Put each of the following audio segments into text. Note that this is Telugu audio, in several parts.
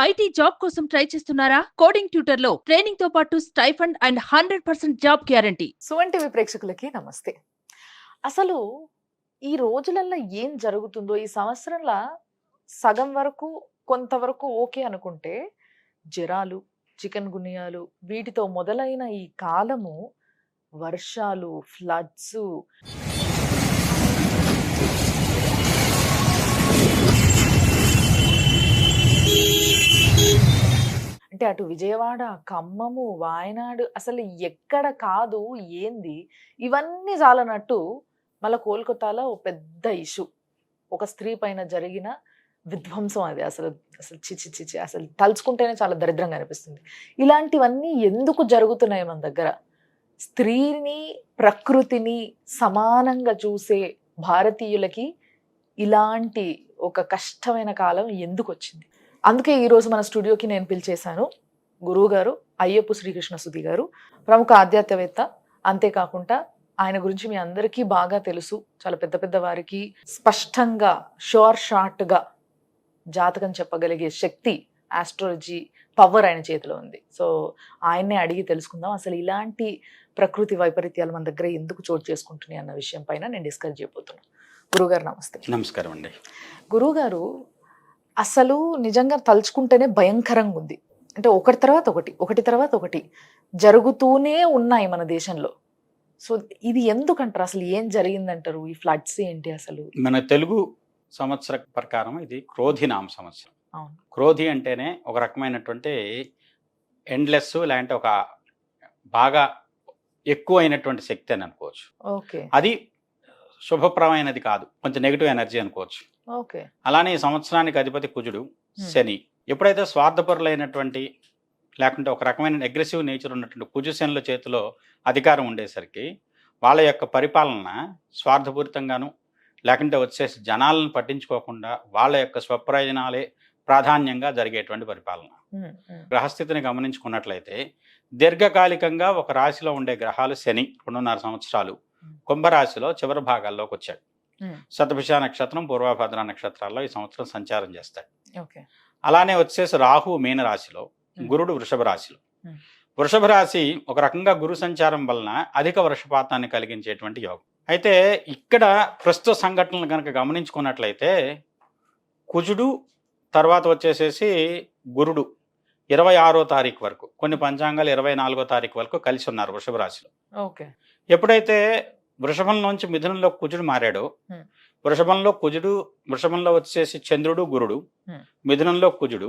ఐటీ జాబ్ కోసం ట్రై చేస్తున్నారా? కోడింగ్ ట్యూటర్ లో ట్రైనింగ్ తో పాటు stipend and 100% job guarantee. Suman TV ప్రేక్షకులకి నమస్తే. అసలు ఈ రోజులల్లో ఏం జరుగుతుందో, ఈ సంవత్సరంలో సగం వరకు కొంతవరకు ఓకే అనుకుంటే, జరాలు, చికెన్ గున్యాలు వీటితో మొదలైన ఈ కాలము వర్షాలు, ఫ్లడ్స్, అంటే అటు విజయవాడ, ఖమ్మము, వాయనాడు అసలు ఎక్కడ కాదు ఏంది ఇవన్నీ చాలనట్టు మళ్ళీ కోల్కతాలో ఓ పెద్ద ఇష్యూ, ఒక స్త్రీ పైన జరిగిన విధ్వంసం. అది అసలు అసలు చిచి చిచి అసలు తలుచుకుంటేనే చాలా దరిద్రంగా అనిపిస్తుంది. ఇలాంటివన్నీ ఎందుకు జరుగుతున్నాయి మన దగ్గర? స్త్రీని, ప్రకృతిని సమానంగా చూసే భారతీయులకి ఇలాంటి ఒక కష్టమైన కాలం ఎందుకు వచ్చింది? అందుకే ఈరోజు మన స్టూడియోకి నేను పిలిచేశాను గురువు గారు అయ్యప్ప శ్రీకృష్ణ సుధి గారు, ప్రముఖ ఆధ్యాత్మవేత్త. అంతేకాకుండా ఆయన గురించి మీ అందరికీ బాగా తెలుసు. చాలా పెద్ద పెద్ద వారికి స్పష్టంగా షార్ట్గా జాతకం చెప్పగలిగే శక్తి, ఆస్ట్రాలజీ పవర్ ఆయన చేతిలో ఉంది. సో ఆయన్నే అడిగి తెలుసుకుందాం అసలు ఇలాంటి ప్రకృతి వైపరీత్యాలు మన దగ్గర ఎందుకు చోటు చేసుకుంటున్నాయి అన్న విషయం పైన నేను డిస్కస్ చేయబోతున్నాను. గురుగారు నమస్తే. నమస్కారం అండి. గురుగారు, అసలు నిజంగా తలుచుకుంటేనే భయంకరంగా ఉంది. అంటే ఒకటి తర్వాత ఒకటి జరుగుతూనే ఉన్నాయి మన దేశంలో. సో ఇది ఎందుకంటారు? అసలు ఏం జరిగిందంటారు? ఈ ఫ్లడ్స్ ఏంటి అసలు? మన తెలుగు సంవత్సర ప్రకారం ఇది క్రోధినామ సంవత్సరం. అవును. క్రోధి అంటేనే ఒక రకమైనటువంటి ఎండ్లెస్, లేదంటే ఒక బాగా ఎక్కువ అయినటువంటి శక్తి అని అనుకోవచ్చు. ఓకే. అది శుభప్రమైనది కాదు, కొంచెం నెగిటివ్ ఎనర్జీ అనుకోవచ్చు. ఓకే. అలానే ఈ సంవత్సరానికి అధిపతి కుజుడు, శని. ఎప్పుడైతే స్వార్థపరులైనటువంటి లేకుంటే ఒక రకమైన అగ్రెసివ్ నేచర్ ఉన్నటువంటి కుజు శనుల చేతిలో అధికారం ఉండేసరికి వాళ్ళ యొక్క పరిపాలన స్వార్థపూరితంగాను, లేకుంటే వచ్చేసి జనాలను పట్టించుకోకుండా వాళ్ళ యొక్క స్వప్రయోజనాలే ప్రాధాన్యంగా జరిగేటువంటి పరిపాలన. గ్రహస్థితిని గమనించుకున్నట్లయితే దీర్ఘకాలికంగా ఒక రాశిలో ఉండే గ్రహాలు శని 2.5 సంవత్సరాలు కుంభరాశిలో చివరి భాగాల్లోకి వచ్చాడు. శతభిష నక్షత్రం, పూర్వభద్ర నక్షత్రాల్లో ఈ సంవత్సరం సంచారం చేస్తాడు. అలానే వచ్చేసి రాహు మీన రాశిలో, గురుడు వృషభ రాశిలో. వృషభ రాశి ఒక రకంగా గురు సంచారం వలన అధిక వర్షపాతాన్ని కలిగించేటువంటి యోగం. అయితే ఇక్కడ ప్రస్తుత సంఘటనలు కనుక గమనించుకున్నట్లయితే కుజుడు తర్వాత వచ్చేసేసి గురుడు 26వ తారీఖు వరకు, కొన్ని పంచాంగాలు 24వ తారీఖు వరకు కలిసి ఉన్నారు వృషభ రాశిలో. ఓకే. ఎప్పుడైతే వృషభం నుంచి మిథునంలో కుజుడు మారాడో, వృషభంలో వచ్చేసి చంద్రుడు గురుడు, మిథునంలో కుజుడు,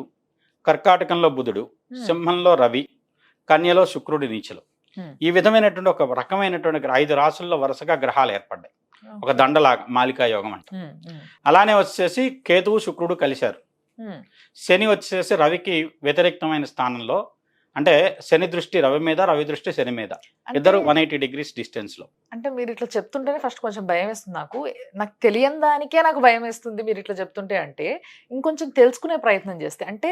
కర్కాటకంలో బుధుడు, సింహంలో రవి, కన్యలో శుక్రుడి నీచలు. ఈ విధమైనటువంటి ఒక రకమైనటువంటి 5 రాసుల్లో వరుసగా గ్రహాలు ఏర్పడ్డాయి. ఒక దండలాగా మాలికా యోగం అంటే. అలానే వచ్చేసి కేతువు శుక్రుడు కలిశారు. శని వచ్చేసి రవికి వ్యతిరేక్తమైన స్థానంలో, అంటే శని దృష్టి రవి మీద, రవి దృష్టి శని మీద, ఇద్దరు 180 degrees డిస్టెన్స్ లో. అంటే మీరు ఇట్లా చెప్తుంటేనే ఫస్ట్ కొంచెం భయం వేస్తుంది. నాకు తెలియని దానికే నాకు భయం వేస్తుంది మీరు ఇట్లా చెప్తుంటే. అంటే ఇంకొంచెం తెలుసుకునే ప్రయత్నం చేస్తే, అంటే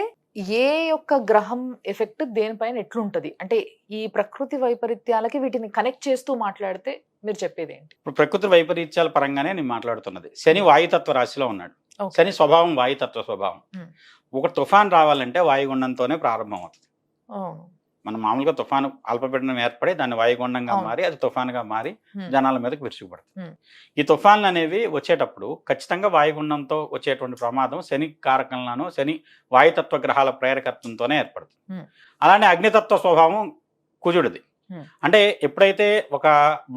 ఏ యొక్క గ్రహం ఎఫెక్ట్ దేనిపైన ఎట్లుంటది, అంటే ఈ ప్రకృతి వైపరీత్యాలకి వీటిని కనెక్ట్ చేస్తూ మాట్లాడితే మీరు చెప్పేది ఏంటి? ఇప్పుడు ప్రకృతి వైపరీత్యాల పరంగానే నేను మాట్లాడుతున్నది. శని వాయుతత్వ రాశిలో ఉన్నాడు. శని స్వభావం వాయుతత్వ స్వభావం. ఒక తుఫాన్ రావాలంటే వాయుగుండంతోనే ప్రారంభం అవుతుంది. మనం మామూలుగా తుఫాను అల్పపీడనం ఏర్పడి దాన్ని వాయుగుండంగా మారి అది తుఫానుగా మారి జనాల మీదకి విరుచుకుపడుతుంది. ఈ తుఫాన్లు అనేవి వచ్చేటప్పుడు ఖచ్చితంగా వాయుగుండంతో వచ్చేటువంటి ప్రమాదం శని కారకంలోనూ, శని వాయుతత్వ గ్రహాల ప్రేరకత్వంతోనే ఏర్పడుతుంది. అలానే అగ్నితత్వ స్వభావం కుజుడిది. అంటే ఎప్పుడైతే ఒక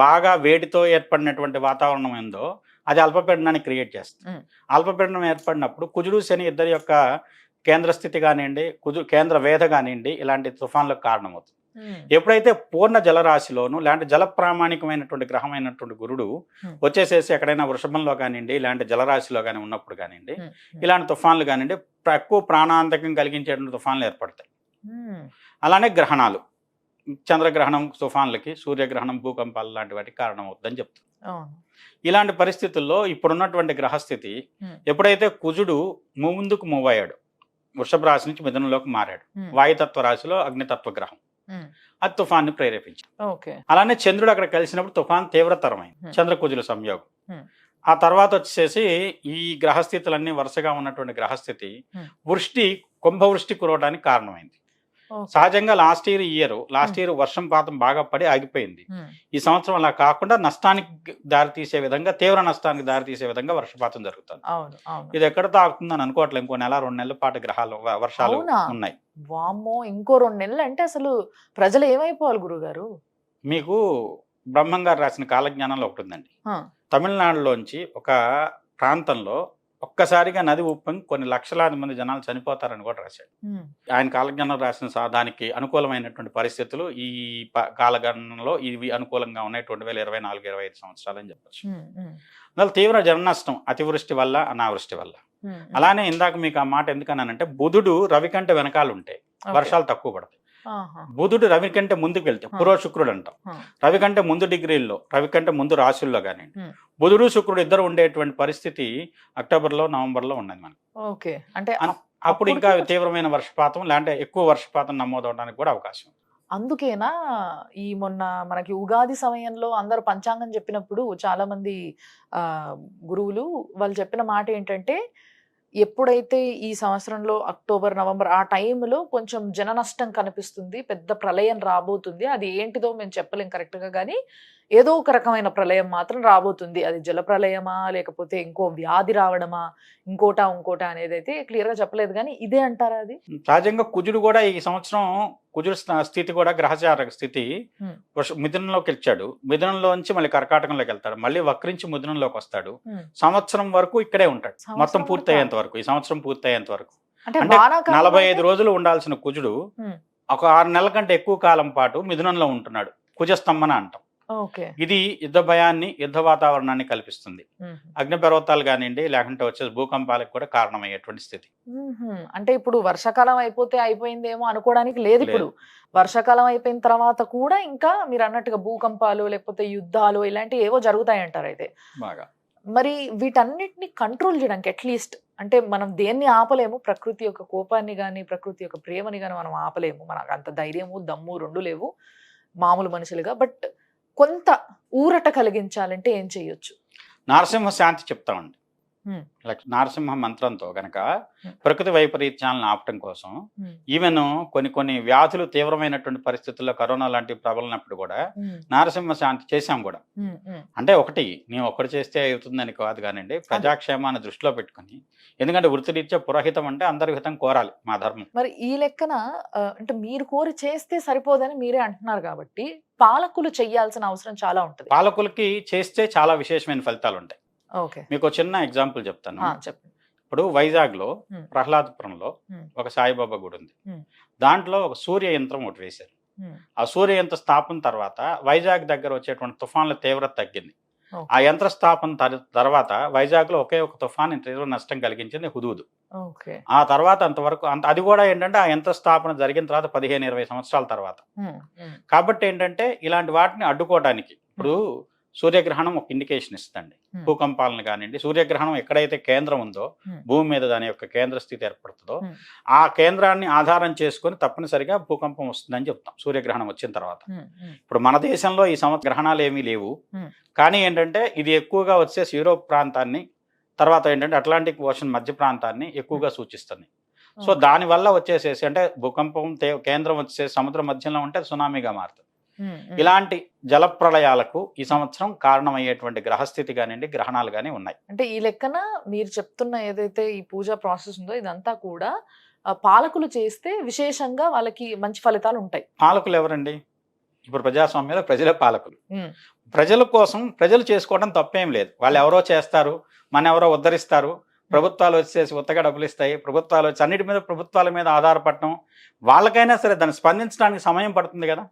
బాగా వేడితో ఏర్పడినటువంటి వాతావరణం ఉందో అది అల్పపీడనాన్ని క్రియేట్ చేస్తుంది. అల్పపీడనం ఏర్పడినప్పుడు కుజుడు శని ఇద్దరి యొక్క కేంద్ర స్థితి కానివ్వండి, కేంద్ర వేధ కానివ్వండి, ఇలాంటి తుఫాన్లకు కారణమవుతుంది. ఎప్పుడైతే పూర్ణ జలరాశిలోను ఇలాంటి జల ప్రామాణికమైనటువంటి గ్రహమైనటువంటి గురుడు వచ్చేసేసి ఎక్కడైనా వృషభంలో కానివ్వండి, ఇలాంటి జలరాశిలో కానీ ఉన్నప్పుడు కానివ్వండి, ఇలాంటి తుఫాన్లు కానివ్వండి, ఎక్కువ ప్రాణాంతకం కలిగించేటువంటి తుఫాన్లు ఏర్పడతాయి. అలానే గ్రహణాలు, చంద్రగ్రహణం తుఫాన్లకి, సూర్యగ్రహణం భూకంపాలు లాంటి వాటికి కారణమవుతుందని చెప్తుంది. ఇలాంటి పరిస్థితుల్లో ఇప్పుడున్నటువంటి గ్రహస్థితి, ఎప్పుడైతే కుజుడు ముందుకు మూవ్ అయ్యాడు, వృషభ రాశి నుంచి మిథునంలోకి మారాడు, వాయుతత్వ రాశిలో అగ్నితత్వ గ్రహం, అది తుఫాన్ని ప్రేరేపించింది. అలానే చంద్రుడు అక్కడ కలిసినప్పుడు తుఫాన్ తీవ్రతరమైంది, చంద్రకుజుల సంయోగం. ఆ తర్వాత వచ్చేసి ఈ గ్రహస్థితులన్నీ వరుసగా ఉన్నటువంటి గ్రహస్థితి కుంభవృష్టి కురవడానికి కారణమైంది. సహజంగా లాస్ట్ ఇయర్ వర్షపాతం బాగా పడి ఆగిపోయింది. ఈ సంవత్సరం అలా కాకుండా నష్టానికి దారితీసే విధంగా, తీవ్ర నష్టానికి దారితీసే విధంగా వర్షపాతం జరుగుతుంది. ఇది ఎక్కడితో ఆగుతుందని అనుకోవట్లేదు. ఇంకో 1-2 నెలల పాటు వర్షాలు ఉన్నాయి. వామ్మో, ఇంకో 2 నెలలు అంటే అసలు ప్రజలు ఏమైపోవాలి గురుగారు? మీకు బ్రహ్మం గారు రాసిన కాలజ్ఞానంలో ఒకటి ఉందండి. తమిళనాడులోంచి ఒక ప్రాంతంలో ఒక్కసారిగా నది ఉప్పొంగి కొన్ని లక్షలాది మంది జనాలు చనిపోతారని కూడా రాశాడు. ఆయన కాలజ్ఞానం రాసిన దానికి అనుకూలమైనటువంటి పరిస్థితులు ఈ కాలగణనలో ఇవి అనుకూలంగా ఉన్నాయి 2024-25 సంవత్సరాలు అని చెప్పచ్చు. అందువల్ల తీవ్ర జన నష్టం అతివృష్టి వల్ల, అనావృష్టి వల్ల. అలానే ఇందాక మీకు ఆ మాట ఎందుకన్నానంటే, బుధుడు రవి కంటే వెనకాల ఉంటే వర్షాలు తక్కువ పడతాయి. బుధుడు రవి కంటే ముందుకు వెళ్తే పూర్వ శుక్రుడు అంటాం. రవి కంటే ముందు డిగ్రీల్లో, రవి కంటే ముందు రాశుల్లో కానీ బుధుడు శుక్రుడు ఇద్దరు ఉండేటువంటి పరిస్థితి అక్టోబర్లో, నవంబర్లో ఉన్నది మనకి. ఓకే, అంటే అప్పుడు ఇంకా తీవ్రమైన వర్షపాతం, లేదంటే ఎక్కువ వర్షపాతం నమోదవడానికి కూడా అవకాశం. అందుకేనా ఈ మొన్న మనకి ఉగాది సమయంలో అందరూ పంచాంగం చెప్పినప్పుడు చాలా మంది గురువులు వాళ్ళు చెప్పిన మాట ఏంటంటే, ఎప్పుడైతే ఈ సంవత్సరంలో అక్టోబర్, నవంబర్ ఆ టైంలో కొంచెం జన నష్టం కనిపిస్తుంది, పెద్ద ప్రళయం రాబోతుంది. అది ఏంటిదో మేము చెప్పలేం కరెక్ట్గా, కానీ ఏదో ఒక రకమైన ప్రళయం మాత్రం రాబోతుంది. అది జల ప్రళయమా, లేకపోతే ఇంకో వ్యాధి రావడమా, ఇంకోటా అనేది అయితే క్లియర్గా చెప్పలేదు, కానీ ఇదే అంటారా? అది సహజంగా కుజుడు కూడా ఈ సంవత్సరం, కుజుడు స్థితి కూడా గ్రహచార స్థితి మిథునంలోకి వచ్చాడు. మిథునంలోంచి మళ్ళీ కర్కాటకంలోకి వెళ్తాడు, మళ్ళీ వక్రించి మిథునంలోకి వస్తాడు. సంవత్సరం వరకు ఇక్కడే ఉంటాడు, మొత్తం పూర్తయ్యేంత వరకు, ఈ సంవత్సరం పూర్తయ్యేంత వరకు. అంటే 45 రోజులు ఉండాల్సిన కుజుడు ఒక 6 నెలల కంటే ఎక్కువ కాలం పాటు మిథునంలో ఉంటున్నాడు. కుజస్తంభన అంటాం. ఇది యుద్ధ భయాన్ని, యుద్ధ వాతావరణాన్ని కల్పిస్తుంది. అగ్ని పర్వతాలు కానివ్వండి, లేకుంటే వచ్చేసి భూకంపాలకు కూడా కారణమయ్యేటువంటి స్థితి. అంటే ఇప్పుడు వర్షాకాలం అయిపోయిందేమో అనుకోవడానికి లేదు. ఇప్పుడు వర్షాకాలం అయిపోయిన తర్వాత కూడా ఇంకా మీరు అన్నట్టుగా భూకంపాలు, లేకపోతే యుద్ధాలు ఇలాంటివి ఏవో జరుగుతాయంటారు. అయితే బాగా మరి వీటన్నిటిని కంట్రోల్ చేయడానికి అట్లీస్ట్, అంటే మనం దేన్ని ఆపలేము, ప్రకృతి యొక్క కోపాన్ని కానీ, ప్రకృతి యొక్క ప్రేమని కానీ మనం ఆపలేము. మనకు అంత ధైర్యము, దమ్ము రెండు లేవు మామూలు మనుషులుగా. బట్ కొంత ఊరట కలిగించాలంటే ఏం చేయొచ్చు? నరసింహ శాంతి చెప్తామండి. నరసింహ మంత్రంతో గనక ప్రకృతి వైపరీత్యాలను ఆపటం కోసం, ఈవెన్ కొన్ని వ్యాధులు తీవ్రమైనటువంటి పరిస్థితుల్లో కరోనా లాంటి ప్రబలినప్పుడు కూడా నరసింహ శాంతి చేశాం కూడా. అంటే ఒకటి నేను ఒక్కటి చేస్తే అవుతుందని కాదు కానివ్వండి, ప్రజాక్షేమాన్ని దృష్టిలో పెట్టుకుని. ఎందుకంటే వృత్తిరీత్యా పురోహితం అంటే అందరి హితం కోరాలి, మా ధర్మం. మరి ఈ లెక్కన అంటే మీరు కోరి చేస్తే సరిపోదని మీరే అంటున్నారు కాబట్టి పాలకులు చెయ్యాల్సిన అవసరం చాలా ఉంటుంది. పాలకులకి చేస్తే చాలా విశేషమైన ఫలితాలు ఉంటాయి. మీకు చిన్న ఎగ్జాంపుల్ చెప్తాను. ఇప్పుడు వైజాగ్ లో ప్రహ్లాదపురంలో ఒక సాయిబాబా గుడి ఉంది. దాంట్లో ఒక సూర్య యంత్రం ఒకటి వేశారు. ఆ సూర్య యంత్ర స్థాపన తర్వాత వైజాగ్ దగ్గర వచ్చేటువంటి తుఫాన్ల తీవ్రత తగ్గింది. ఆ యంత్ర స్థాపన తర్వాత వైజాగ్ లో ఒకే ఒక తుఫాన్ తీవ్ర నష్టం కలిగించింది, హుదూద్. ఆ తర్వాత అంతవరకు అది కూడా ఏంటంటే ఆ యంత్ర స్థాపన జరిగిన తర్వాత 15-20 సంవత్సరాల తర్వాత. కాబట్టి ఏంటంటే ఇలాంటి వాటిని అడ్డుకోవడానికి ఇప్పుడు సూర్యగ్రహణం ఒక ఇండికేషన్ ఇస్తుంది భూకంపాలను కానివ్వండి. సూర్యగ్రహణం ఎక్కడైతే కేంద్రం ఉందో, భూమి మీద దాని యొక్క కేంద్ర స్థితి ఏర్పడుతుందో, ఆ కేంద్రాన్ని ఆధారం చేసుకుని తప్పనిసరిగా భూకంపం వస్తుందని చెప్తాం సూర్యగ్రహణం వచ్చిన తర్వాత. ఇప్పుడు మన దేశంలో ఈ సంవత్సరం గ్రహణాలు ఏమీ లేవు, కానీ ఏంటంటే ఇది ఎక్కువగా వచ్చేసి యూరోప్ ప్రాంతాన్ని, తర్వాత ఏంటంటే అట్లాంటిక్ ఓషన్ మధ్య ప్రాంతాన్ని ఎక్కువగా సూచిస్తుంది. సో దానివల్ల వచ్చేసేసి అంటే భూకంపం కేంద్రం వచ్చేసి సముద్ర మధ్యంలో ఉంటే సునామీగా మారుతుంది. ఇలాంటి జల ప్రళయాలకు ఈ సంవత్సరం కారణమయ్యేటువంటి గ్రహస్థితి కానివ్వండి, గ్రహణాలు కానీ ఉన్నాయి. అంటే ఈ లెక్కన మీరు చెప్తున్న ఏదైతే ఈ పూజా ప్రాసెస్ ఉందో ఇదంతా కూడా పాలకులు చేస్తే విశేషంగా వాళ్ళకి మంచి ఫలితాలు ఉంటాయి. పాలకులు ఎవరండి? ఇప్పుడు ప్రజాస్వామ్యంలో ప్రజలే పాలకులు. ప్రజల కోసం ప్రజలు చేసుకోవడం తప్పేం లేదు. వాళ్ళు ఎవరో చేస్తారు, మన ఎవరో ఉద్ధరిస్తారు. ప్రభుత్వాలు వచ్చేసి ఉత్తగా డబ్బులు ఇస్తాయి. ప్రభుత్వాలు వచ్చి అన్నిటి మీద ప్రభుత్వాల మీద ఆధారపడటం, వాళ్ళకైనా సరే దాన్ని స్పందించడానికి సమయం పడుతుంది కదా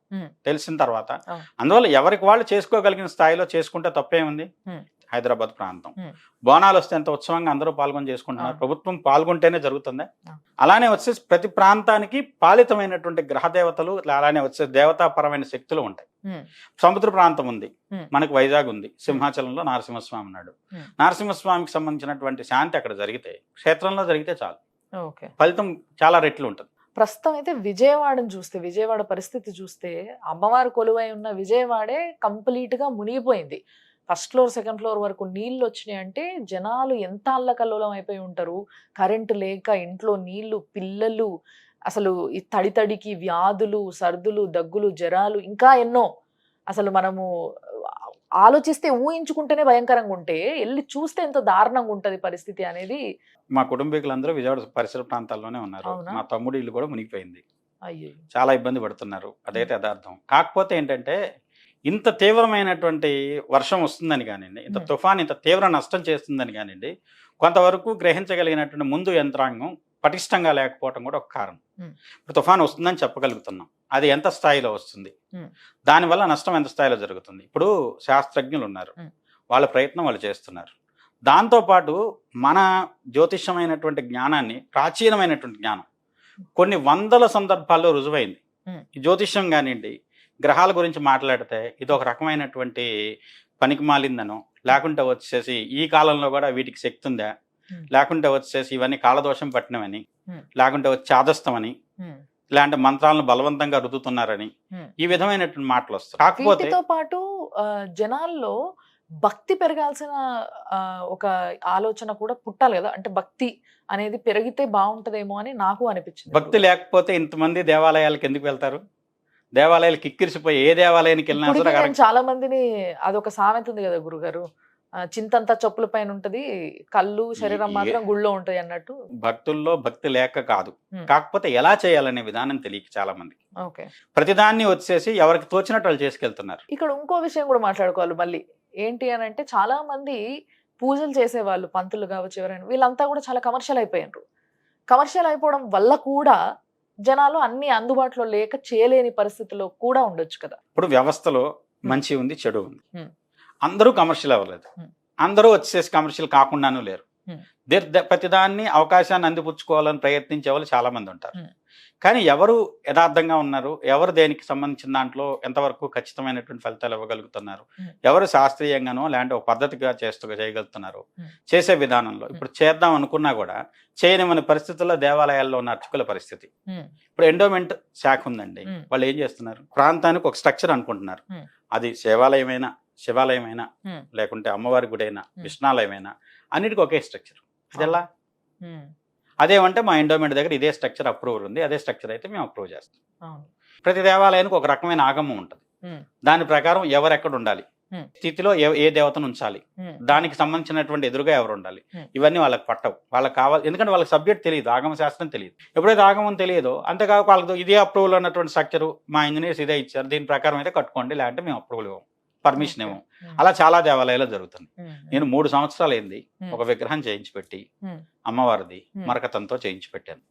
తెలిసిన తర్వాత. అందువల్ల ఎవరికి వాళ్ళు చేసుకోగలిగిన స్థాయిలో చేసుకుంటే తప్పేముంది. హైదరాబాద్ ప్రాంతం బోనాలు వస్తే ఎంత ఉత్సవంగా అందరూ పాల్గొని చేసుకుంటున్నారు. ప్రభుత్వం పాల్గొంటేనే జరుగుతుంది. అలానే వచ్చేసి ప్రతి ప్రాంతానికి పాలితమైనటువంటి గ్రహ దేవతలు, అలానే వచ్చేసి దేవతాపరమైన శక్తులు ఉంటాయి. సముద్ర ప్రాంతం ఉంది మనకు, వైజాగ్ ఉంది, సింహాచలంలో నరసింహస్వామి ఉన్నాడు. నరసింహస్వామికి సంబంధించినటువంటి శాంతి అక్కడ జరిగితే, క్షేత్రంలో జరిగితే చాలు, ఫలితం చాలా రెట్లు ఉంటుంది. ప్రస్తుతం అయితే విజయవాడను చూస్తే, విజయవాడ పరిస్థితి చూస్తే, అమ్మవారు కొలువై ఉన్న విజయవాడే కంప్లీట్ గా మునిగిపోయింది. ఫస్ట్ ఫ్లోర్ సెకండ్ ఫ్లోర్ వరకు నీళ్ళు వచ్చినాయి అంటే జనాలు ఎంత అల్లకల్లోలం అయిపోయి ఉంటారు. కరెంటు లేక ఇంట్లో నీళ్లు, పిల్లలు, అసలు ఈ తడికి వ్యాధులు, సర్దులు, దగ్గులు, జ్వరాలు, ఇంకా ఎన్నో. అసలు మనము ఆలోచిస్తే ఊహించుకుంటేనే భయంకరంగా ఉంటే వెళ్ళి చూస్తే ఎంత దారుణంగా ఉంటది పరిస్థితి అనేది. మా కుటుంబీకులందరూ విజయవాడ పరిసర ప్రాంతాల్లోనే ఉన్నారు. అవునా? మా తమ్ముడు ఇల్లు కూడా మునిగిపోయింది. అయ్యో. చాలా ఇబ్బంది పడుతున్నారు. అదైతే యథార్థం. కాకపోతే ఏంటంటే ఇంత తీవ్రమైనటువంటి వర్షం వస్తుందని కానివ్వండి, ఇంత తుఫాన్ ఇంత తీవ్ర నష్టం చేస్తుందని కానివ్వండి, కొంతవరకు గ్రహించగలిగినటువంటి ముందు యంత్రాంగం పటిష్టంగా లేకపోవడం కూడా ఒక కారణం. ఇప్పుడు తుఫాన్ వస్తుందని చెప్పగలుగుతున్నాం, అది ఎంత స్థాయిలో వస్తుంది, దానివల్ల నష్టం ఎంత స్థాయిలో జరుగుతుంది. ఇప్పుడు శాస్త్రజ్ఞులు ఉన్నారు, వాళ్ళ ప్రయత్నం వాళ్ళు చేస్తున్నారు. దాంతోపాటు మన జ్యోతిషమైనటువంటి జ్ఞానాన్ని, ప్రాచీనమైనటువంటి జ్ఞానం కొన్ని వందల సందర్భాల్లో రుజువైంది. ఈ జ్యోతిష్యం కానివ్వండి, గ్రహాల గురించి మాట్లాడితే ఇది ఒక రకమైనటువంటి పనికి మాలిందనో, లేకుంటే వచ్చేసి ఈ కాలంలో కూడా వీటికి శక్తి ఉందా, లేకుంటే వచ్చేసి ఇవన్నీ కాలదోషం పట్టినవని, లేకుంటే వచ్చి చాదస్తమని, ఇలాంటి మంత్రాలను బలవంతంగా రుద్దుతున్నారని, ఈ విధమైనటువంటి మాటలు వస్తాయి. కాకపోతే వీటితో పాటు జనాల్లో భక్తి పెరగాల్సిన ఒక ఆలోచన కూడా పుట్టాలి కదా. అంటే భక్తి అనేది పెరిగితే బాగుంటదేమో అని నాకు అనిపించింది. భక్తి లేకపోతే ఇంతమంది దేవాలయాలకు ఎందుకు వెళ్తారు? దేవాలయాలు కిక్కిరిసిపోయి ఏ దేవాలయానికి వెళ్ళినా ఇప్పటికీ సరే నేను చాలా మందిని, అదొక సామెత ఉంది కదా గురుగారు, చింతంతా చెప్పుల పైన ఉంటది, కళ్ళు శరీరం మాత్రం గుళ్ళో ఉంటది అన్నట్టు. భక్తుల్లో భక్తి లేక కాదు, కాకపోతే ఎలా చేయాలనే విధానం తెలియక చాలా మంది ఓకే ప్రతిదాన్ని వచ్చేసి ఎవరికి తోచినట్టు వాళ్ళు చేసుకెళ్తున్నారు. ఇక్కడ ఇంకో విషయం కూడా మాట్లాడుకోవాలి మళ్ళీ. ఏంటి అని అంటే చాలా మంది పూజలు చేసేవాళ్ళు, పంతులు కావచ్చు ఎవరైనా, వీళ్ళంతా కూడా చాలా కమర్షియల్ అయిపోయారు. కమర్షియల్ అయిపోవడం వల్ల కూడా జనాలు అన్ని అందుబాటులో లేక చేయలేని పరిస్థితిలో కూడా ఉండొచ్చు కదా. ఇప్పుడు వ్యవస్థలో మంచి ఉంది, చెడు ఉంది. అందరూ కమర్షియల్ అవ్వలేదు, అందరూ వచ్చేసి కమర్షియల్ కాకుండానూ లేరు. ప్రతిదాన్ని అవకాశాన్ని అందిపుచ్చుకోవాలని ప్రయత్నించే వాళ్ళు చాలా మంది ఉంటారు. కానీ ఎవరు యథార్థంగా ఉన్నారు, ఎవరు దేనికి సంబంధించిన దాంట్లో ఎంతవరకు ఖచ్చితమైనటువంటి ఫలితాలు ఇవ్వగలుగుతున్నారు, ఎవరు శాస్త్రీయంగానో లేదంటే ఒక పద్ధతిగా చేయగలుగుతున్నారు, చేసే విధానంలో. ఇప్పుడు చేద్దాం అనుకున్నా కూడా చేయనివని పరిస్థితుల్లో దేవాలయాల్లో ఉన్న అర్చకుల పరిస్థితి. ఇప్పుడు ఎండోమెంట్ శాఖ ఉందండి, వాళ్ళు ఏం చేస్తున్నారు, ప్రాంతానికి ఒక స్ట్రక్చర్ అనుకుంటున్నారు. అది శివాలయమైనా, శివాలయమైనా, లేకుంటే అమ్మవారి గుడైనా, విష్ణాలయమైనా, అన్నిటికీ ఒకే స్ట్రక్చర్. అది ఎలా? అదేమంటే మా ఎండోమెంట్ దగ్గర ఇదే స్ట్రక్చర్ అప్రూవల్ ఉంది, అదే స్ట్రక్చర్ అయితే మేము అప్రూవ్ చేస్తాం. ప్రతి దేవాలయానికి ఒక రకమైన ఆగమం ఉంటుంది, దాని ప్రకారం ఎవరెక్కడ ఉండాలి, స్థితిలో ఏ దేవతను ఉంచాలి, దానికి సంబంధించినటువంటి ఎదురుగా ఎవరు ఉండాలి, ఇవన్నీ వాళ్ళకి పట్టవు. వాళ్ళకి కావాలి, ఎందుకంటే వాళ్ళకి సబ్జెక్ట్ తెలియదు, ఆగమ శాస్త్రం తెలియదు. ఎప్పుడైతే ఆగమం తెలియదో అంతేకాక వాళ్ళకి ఇదే అప్రూవల్ అన్నటువంటి స్ట్రక్చరు మా ఇంజనీర్స్ ఇదే ఇచ్చారు, దీని ప్రకారం అయితే కట్టుకోండి, లేదంటే మేము అప్రూవల్ ఇవ్వం, పర్మిషన్ ఇవ్వం. అలా చాలా దేవాలయాలు జరుగుతుంది. నేను 3 సంవత్సరాలు అయింది ఒక విగ్రహం చేయించి పెట్టి, అమ్మవారిది మరకతంతో చేయించి పెట్టాను,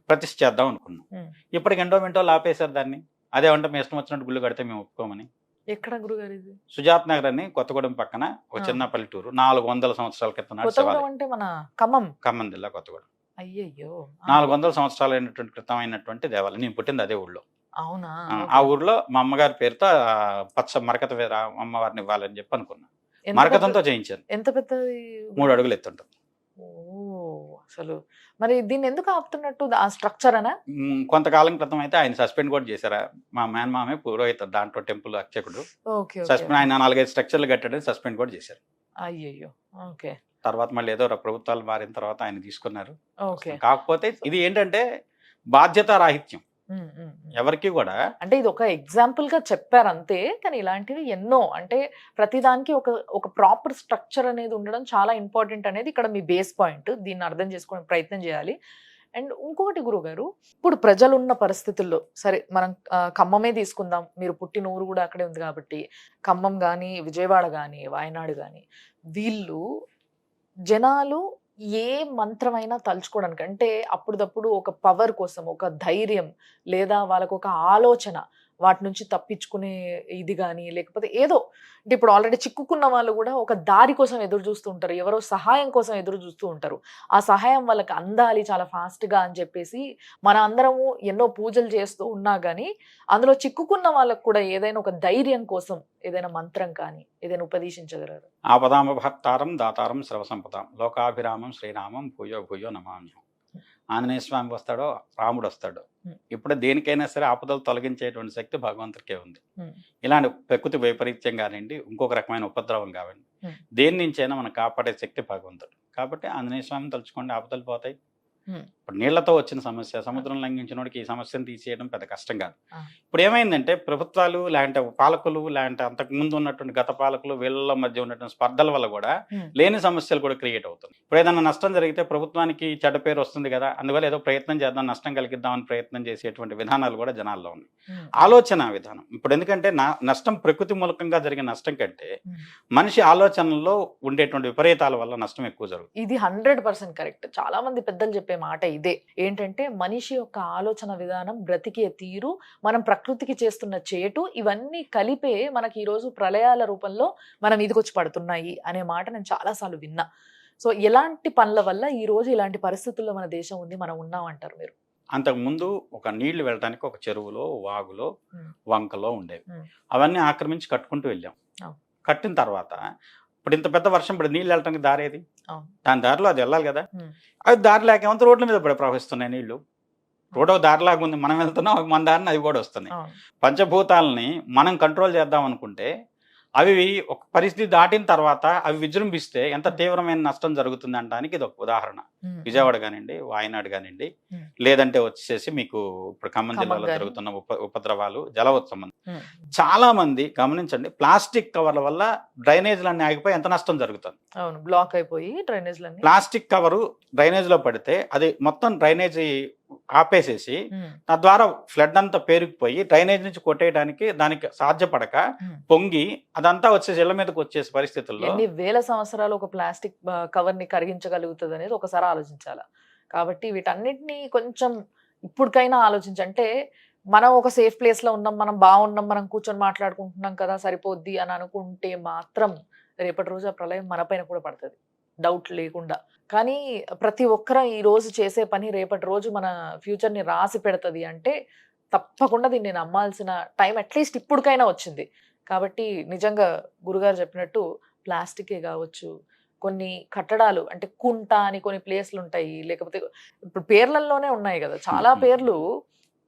ప్రతిష్ఠ చేద్దాం అనుకున్నాం. ఇప్పటికి ఎండోమెంటో ఆపేశారు దాన్ని. అదేమంటే మేము ఇష్టం వచ్చినట్టు గుళ్ళు కడితే మేము ఒప్పుకోమని. ఎక్కడ గురుగారు ఇది? సుజాత్ నగర్ అని కొత్తగూడెం పక్కన ఒక చిన్న పల్లెటూరు, 400 సంవత్సరాల క్రితం అంటే మన ఖమ్మం జిల్లా కొత్తగూడెం. అయ్యయ్యో, 400 సంవత్సరాలు క్రితం అయినటువంటి దేవాలయం. నేను పుట్టింది అదే ఊళ్ళో. అవునా? ఆ ఊర్లో మా అమ్మగారి పేరుతో పచ్చ మరకత అమ్మవారిని ఇవ్వాలని చెప్పి అనుకున్నా, మరకతంతో చేయించాను. ఎంత పెద్దది? 3 అడుగులు ఎత్తుంటుంది. అసలు మరి దీన్ని ఎందుకు ఆపుతున్నట్టు? ఆ స్ట్రక్చర్ అనా? కొంతకాలం క్రితం అయితే ఆయన సస్పెండ్ కూడా చేశారా. మా మేనమామే పురోహిత దాంట్లో టెంపుల్ అర్చకుడు, సస్పెండ్, ఆయన 4-5 స్ట్రక్చర్లు కట్టడం సస్పెండ్ కూడా చేశారు. అయ్యయ్యో. ఓకే. తర్వాత మళ్ళీ ఏదో ప్రభుత్వాలు మారిన తర్వాత ఆయన తీసుకున్నారు. కాకపోతే ఇది ఏంటంటే బాధ్యత రాహిత్యం ఎవరికి కూడా. అంటే ఇది ఒక ఎగ్జాంపుల్ గా చెప్పారు అంతే, కానీ ఇలాంటివి ఎన్నో. అంటే ప్రతిదానికి ఒక ప్రాపర్ స్ట్రక్చర్ అనేది ఉండడం చాలా ఇంపార్టెంట్ అనేది ఇక్కడ మీ బేస్ పాయింట్. దీన్ని అర్థం చేసుకోవడం ప్రయత్నం చేయాలి. అండ్ ఇంకొకటి గురుగారు, ఇప్పుడు ప్రజలు ఉన్న పరిస్థితుల్లో, సరే మనం ఖమ్మమే తీసుకుందాం, మీరు పుట్టిన ఊరు కూడా అక్కడే ఉంది కాబట్టి, ఖమ్మం కానీ, విజయవాడ కానీ, వాయనాడు కానీ, వీళ్ళు జనాలు ఏ మంత్రమైనా తలుచుకోవడానికి, అంటే అప్పుడప్పుడు ఒక పవర్ కోసం, ఒక ధైర్యం, లేదా వాళ్ళకు ఒక ఆలోచన, వాటి నుంచి తప్పించుకునే ఇది కానీ, లేకపోతే ఏదో, అంటే ఇప్పుడు ఆల్రెడీ చిక్కుకున్న వాళ్ళు కూడా ఒక దారి కోసం ఎదురు చూస్తూ ఉంటారు, ఎవరో సహాయం కోసం ఎదురు చూస్తూ ఉంటారు. ఆ సహాయం వాళ్ళకి అందాలి చాలా ఫాస్ట్గా అని చెప్పేసి మన అందరము ఎన్నో పూజలు చేస్తూ ఉన్నా కానీ, అందులో చిక్కుకున్న వాళ్ళకు కూడా ఏదైనా ఒక ధైర్యం కోసం ఏదైనా మంత్రం కానీ ఏదైనా ఉపదేశించగలరు? ఆపదామభక్తారం దాతారం సర్వసంపదాం లోకాభిరామం శ్రీరామం భూయో భూయో నమామ్యం. ఆంజనేయ స్వామి వస్తాడో రాముడు వస్తాడో, Hmm. ఇప్పుడు దేనికైనా సరే ఆపదలు తొలగించేటువంటి శక్తి భగవంతుడికే ఉంది. Hmm. ఇలాంటి ప్రకృతి వైపరీత్యం కానివ్వండి, ఇంకొక రకమైన ఉపద్రవం కావండి, Hmm. దేని నుంచైనా మనం కాపాడే శక్తి భగవంతుడు. కాబట్టి ఆంజనేయ స్వామిని తలుచుకోండి, ఆపదలు పోతాయి. Hmm. ఇప్పుడు నీళ్లతో వచ్చిన సమస్య, సముద్రం లంఘించినోడికి ఈ సమస్యను తీసేయడం పెద్ద కష్టం కాదు. Ah. ఇప్పుడు ఏమైందంటే ప్రభుత్వాలు లేదంటే పాలకులు లేదంటే అంతకు ముందు ఉన్నటువంటి గత పాలకులు వీళ్ళ మధ్య ఉన్నటువంటి స్పర్ధల వల్ల కూడా Hmm. లేని సమస్యలు కూడా క్రియేట్ అవుతుంది. ఇప్పుడు ఏదైనా నష్టం జరిగితే ప్రభుత్వానికి చెడ్డ పేరు వస్తుంది కదా, అందువల్ల ఏదో ప్రయత్నం చేద్దాం, నష్టం కలిగిద్దామని ప్రయత్నం చేసేటువంటి విధానాలు కూడా జనాల్లో ఉన్నాయి. Hmm. ఆలోచన విధానం ఇప్పుడు ఎందుకంటే నష్టం ప్రకృతి మూలకంగా జరిగే నష్టం కంటే Hmm. మనిషి ఆలోచనల్లో ఉండేటువంటి విపరీతాల వల్ల నష్టం ఎక్కువ జరుగుతుంది. ఇది 100% కరెక్ట్. చాలా మంది పెద్దలు చెప్పే మాట ఇదే, ఏంటంటే మనిషి యొక్క ఆలోచన విధానం, బ్రతికే తీరు, మనం ప్రకృతికి చేస్తున్న చేటు, ఇవన్నీ కలిపే మనకి ఈరోజు ప్రళయాల రూపంలో మనం ఇదికొచ్చి పడుతున్నాయి అనే మాట నేను చాలాసార్లు విన్నా. సో ఎలాంటి పనుల వల్ల ఈ రోజు ఇలాంటి పరిస్థితుల్లో మన దేశం ఉంది, మనం ఉన్నామంటారు మీరు? అంతకుముందు ఒక నీళ్లు వెళ్ళడానికి ఒక చెరువులో, వాగులో, Hmm. వంకలో ఉండేవి. Hmm. అవన్నీ ఆక్రమించి కట్టుకుంటూ వెళ్ళాం. Oh. కట్టిన తర్వాత ఇప్పుడు ఇంత పెద్ద వర్షం, ఇప్పుడు నీళ్ళు వెళ్ళడానికి దారేది, Oh. దాని దారిలో అది వెళ్ళాలి కదా. Hmm. అది దారి లేకేమంత రోడ్ల మీద పడి ప్రవహిస్తున్నాయి నీళ్లు. రోడ్ ఒక దారిలాగా ఉంది, మనం వెళ్తున్నాం, మన దారిని అవి కూడా వస్తున్నాయి. అవును. పంచభూతాలని మనం కంట్రోల్ చేద్దాం అనుకుంటే అవి ఒక పరిస్థితి దాటిన తర్వాత అవి విజృంభిస్తే ఎంత తీవ్రమైన నష్టం జరుగుతుంది అనడానికి ఇది ఒక ఉదాహరణ. Hmm. విజయవాడ కానివ్వండి, వాయనాడు కానివ్వండి, Hmm. లేదంటే వచ్చేసి మీకు ఇప్పుడు ఖమ్మం ఖమ్మం జిల్లాలో గాని. జరుగుతున్న ఉపద్రవాలు, జలవత్సవం. Hmm. చాలా మంది గమనించండి, ప్లాస్టిక్ కవర్ల వల్ల డ్రైనేజ్లన్నీ ఆగిపోయి ఎంత నష్టం జరుగుతుంది. అవును, బ్లాక్ అయిపోయి డ్రైనేజ్లన్నీ. ప్లాస్టిక్ కవరు డ్రైనేజ్ లో పడితే అది మొత్తం డ్రైనేజీ ఆపేసేసి Hmm. తద్వారా ఫ్లడ్ అంతా పేరుకుపోయి డ్రైనేజ్ నుంచి కొట్టేయడానికి దానికి సాధ్యపడక Hmm. పొంగి అదంతా వచ్చేసి ఇళ్ల మీదకి వచ్చేసి పరిస్థితుల్లో ఎన్ని వేల సంవత్సరాలు ఒక ప్లాస్టిక్ కవర్ ని కరిగించగలుగుతుంది అనేది ఒకసారి ఆలోచించాలా. కాబట్టి వీటన్నిటిని కొంచెం ఇప్పటికైనా ఆలోచించంటే, మనం ఒక సేఫ్ ప్లేస్ లో ఉన్నాం, మనం బాగున్నాం, మనం కూర్చొని మాట్లాడుకుంటున్నాం కదా సరిపోద్ది అని అనుకుంటే మాత్రం రేపటి రోజు ఆ ప్రళయం మన పైన కూడా పడుతుంది, డౌట్ లేకుండా. కానీ ప్రతి ఒక్కరు ఈ రోజు చేసే పని రేపటి రోజు మన ఫ్యూచర్ ని రాసి పెడుతుంది అంటే తప్పకుండా దీన్ని నమ్మాల్సిన టైం అట్లీస్ట్ ఇప్పటికైనా వచ్చింది. కాబట్టి నిజంగా గురుగారు చెప్పినట్టు ప్లాస్టికే కావచ్చు, కొన్ని కట్టడాలు అంటే కుంట అని కొన్ని ప్లేస్లు ఉంటాయి, లేకపోతే ఇప్పుడు పేర్లలోనే ఉన్నాయి కదా చాలా పేర్లు,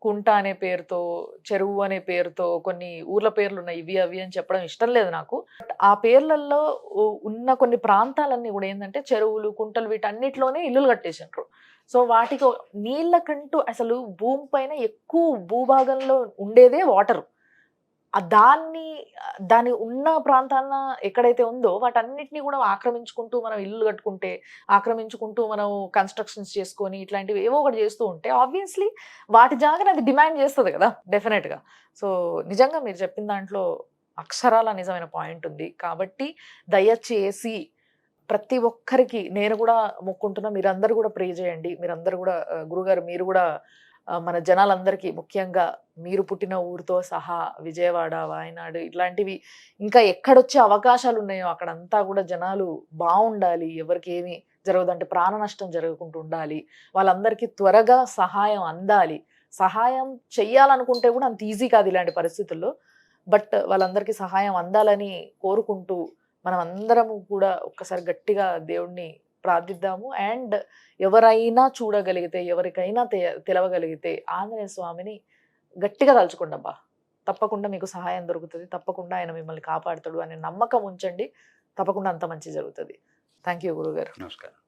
కుంట అనే పేరుతో, చెరువు అనే పేరుతో కొన్ని ఊర్ల పేర్లు ఉన్నాయి. ఇవి అవి అని చెప్పడం ఇష్టం లేదు నాకు. బట్ ఆ పేర్లలో ఉన్న కొన్ని ప్రాంతాలన్నీ కూడా ఏంటంటే చెరువులు, కుంటలు, వీటన్నిటిలోనే ఇల్లులు కట్టేసిండ్రు. సో వాటికి నీళ్ళకంటూ అసలు భూమి పైన ఎక్కువ భూభాగంలో ఉండేదే వాటర్. దాని ఉన్న ప్రాంతాన ఎక్కడైతే ఉందో వాటన్నిటిని కూడా ఆక్రమించుకుంటూ మనం ఇల్లు కట్టుకుంటే, ఆక్రమించుకుంటూ మనం కన్స్ట్రక్షన్స్ చేసుకొని ఇట్లాంటివి ఏవో ఒకటి చేస్తూ ఉంటే ఆబ్వియస్లీ వాటి జాగాని అది డిమాండ్ చేస్తుంది కదా డెఫినెట్గా. సో నిజంగా మీరు చెప్పిన దాంట్లో అక్షరాల నిజమైన పాయింట్ ఉంది. కాబట్టి దయచేసి ప్రతి ఒక్కరికి నేను కూడా మొక్కుంటున్నా, మీరందరూ కూడా ప్రే చేయండి. మీరందరూ కూడా గురుగారు మీరు కూడా మన జనాలందరికీ, ముఖ్యంగా మీరు పుట్టిన ఊరితో సహా విజయవాడ, వాయనాడు ఇట్లాంటివి ఇంకా ఎక్కడొచ్చే అవకాశాలు ఉన్నాయో అక్కడంతా కూడా జనాలు బాగుండాలి, ఎవరికి ఏమి జరగదంటే ప్రాణ నష్టం జరగకుండా ఉండాలి, వాళ్ళందరికీ త్వరగా సహాయం అందాలి. సహాయం చెయ్యాలనుకుంటే కూడా అంత ఈజీ కాదు ఇలాంటి పరిస్థితుల్లో, బట్ వాళ్ళందరికీ సహాయం అందాలని కోరుకుంటూ మనం అందరము కూడా ఒక్కసారి గట్టిగా దేవుణ్ణి ప్రార్థిద్దాము. అండ్ ఎవరైనా చూడగలిగితే, ఎవరికైనా తెలవగలిగితే ఆంజనేయ స్వామిని గట్టిగా తలుచుకోండి అబ్బా, తప్పకుండా మీకు సహాయం దొరుకుతుంది, తప్పకుండా ఆయన మిమ్మల్ని కాపాడుతాడు అనే నమ్మకం ఉంచండి, తప్పకుండా అంత మంచి జరుగుతుంది. థ్యాంక్ యూ గురుగారు. నమస్కారం.